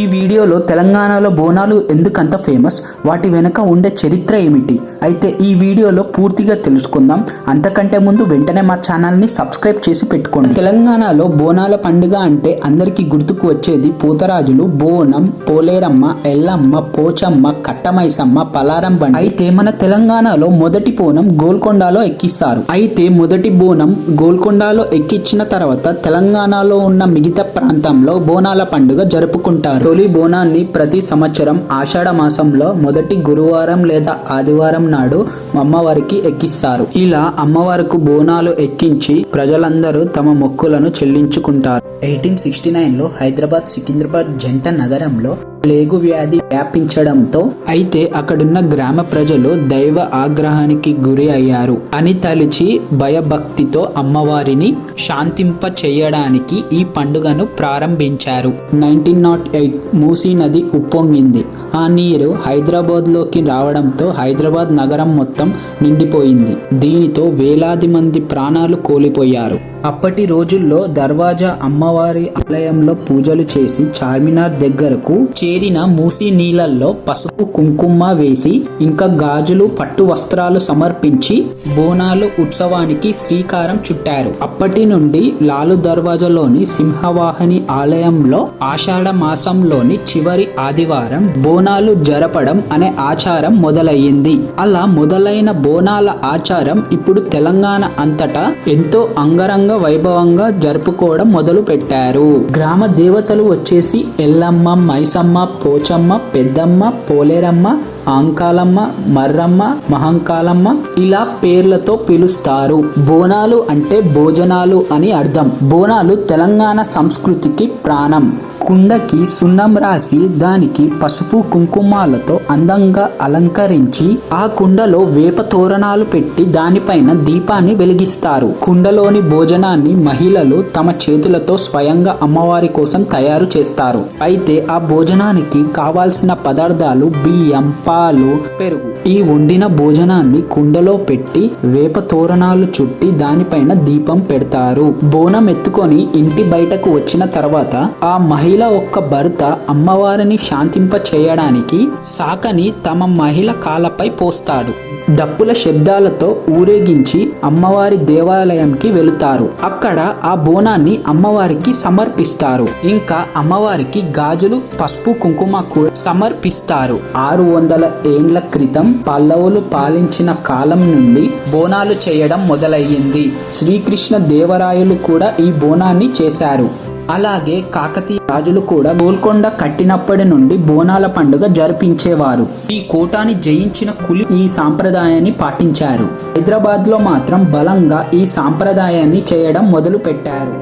ఈ వీడియోలో తెలంగాణలో బోనాలు ఎందుకంత ఫేమస్, వాటి వెనుక ఉండే చరిత్ర ఏమిటి అయితే ఈ వీడియోలో పూర్తిగా తెలుసుకుందాం. అంతకంటే ముందు వెంటనే మా ఛానల్ని సబ్స్క్రైబ్ చేసి పెట్టుకోండి. తెలంగాణలో బోనాల పండుగ అంటే అందరికీ గుర్తుకు వచ్చేది పోతరాజులు, బోనం, పోలేరమ్మ, ఎల్లమ్మ, పోచమ్మ, కట్టమైసమ్మ, పలారం బండి. అయితే మన తెలంగాణలో మొదటి బోనం గోల్కొండలో ఎక్కిస్తారు. అయితే మొదటి బోనం గోల్కొండలో ఎక్కించిన తర్వాత తెలంగాణలో ఉన్న మిగతా ప్రాంతంలో బోనాల పండుగ జరుపుకుంటారు. తొలి బోనాన్ని ప్రతి సంవత్సరం ఆషాఢ మాసంలో మొదటి గురువారం లేదా ఆదివారం నాడు అమ్మవారికి ఎక్కిస్తారు. ఇలా అమ్మవారికి బోనాలు ఎక్కించి ప్రజలందరూ తమ మొక్కులను చెల్లించుకుంటారు. 1869లో హైదరాబాద్ సికింద్రాబాద్ జంట నగరంలో ప్లేగు వ్యాధి వ్యాపించడంతో అయితే అక్కడున్న గ్రామ ప్రజలు దైవ ఆగ్రహానికి గురి అయ్యారు అని తలిచి భయభక్తితో అమ్మవారిని శాంతింప చేయడానికి ఈ పండుగను ప్రారంభించారు. 1908 మూసీ నది ఉప్పొంగింది. ఆ నీరు హైదరాబాద్ లోకి రావడంతో హైదరాబాద్ నగరం మొత్తం నిండిపోయింది. దీనితో వేలాది మంది ప్రాణాలు కోల్పోయారు. అప్పటి రోజుల్లో దర్వాజా అమ్మవారి ఆలయంలో పూజలు చేసి చార్మినార్ దగ్గరకు చేరిన మూసీ నీళ్ళల్లో పసుపు కుంకుమ వేసి ఇంకా గాజులు పట్టు వస్త్రాలు సమర్పించి బోనాలు ఉత్సవానికి శ్రీకారం చుట్టారు. అప్పటి నుండి లాలు దర్వాజాలోని సింహవాహిని ఆలయంలో ఆషాఢ మాసంలోని చివరి ఆదివారం బోనాలు జరపడం అనే ఆచారం మొదలయ్యింది. అలా మొదలైన బోనాల ఆచారం ఇప్పుడు తెలంగాణ అంతటా ఎంతో అంగరంగ వైభవంగా జరుపుకోవడం మొదలు పెట్టారు. గ్రామ దేవతలు వచ్చేసి ఎల్లమ్మ, మైసమ్మ, పోచమ్మ, పెద్దమ్మ, పోలేరమ్మ, ఆంకాలమ్మ, మర్రమ్మ, మహంకాలమ్మ ఇలా పేర్లతో పిలుస్తారు. బోనాలు అంటే భోజనాలు అని అర్థం. బోనాలు తెలంగాణ సంస్కృతికి ప్రాణం. కుండకి సున్నం రాసి దానికి పసుపు కుంకుమాలతో అందంగా అలంకరించి ఆ కుండలో వేప తోరణాలు పెట్టి దానిపైన దీపాన్ని వెలిగిస్తారు. కుండలోని భోజనాన్ని మహిళలు తమ చేతులతో స్వయంగా అమ్మవారి కోసం తయారు చేస్తారు. అయితే ఆ భోజనానికి కావాల్సిన పదార్థాలు బియ్యం, పాలు, పెరుగు. ఈ వండిన భోజనాన్ని కుండలో పెట్టి వేప తోరణాలు చుట్టి దానిపైన దీపం పెడతారు. బోనం ఎత్తుకొని ఇంటి బయటకు వచ్చిన తర్వాత ఆ మహిళ ఒక్క భర్త అమ్మవారిని శాంతింప చేయడానికి సాకని తమ మహిళ కాళ్ళపై పోస్తాడు. డప్పుల శబ్దాలతో ఊరేగించి అమ్మవారి దేవాలయంకి వెళుతారు. అక్కడ ఆ బోనాన్ని అమ్మవారికి సమర్పిస్తారు. ఇంకా అమ్మవారికి గాజులు, పసుపు, కుంకుమ కూడా సమర్పిస్తారు. 600 ఏండ్ల క్రితం పల్లవులు పాలించిన కాలం నుండి బోనాలు చేయడం మొదలయ్యింది. శ్రీకృష్ణ దేవరాయలు కూడా ఈ బోనాన్ని చేశారు. అలాగే కాకతీయ రాజులు కూడా గోల్కొండ కట్టినప్పటి నుండి బోనాల పండుగ జరిపించేవారు. ఈ కోటాని జయించిన కులి ఈ సాంప్రదాయాన్ని పాటించారు. హైదరాబాద్ లో మాత్రం బలంగా ఈ సాంప్రదాయాన్ని చేయడం మొదలు పెట్టారు.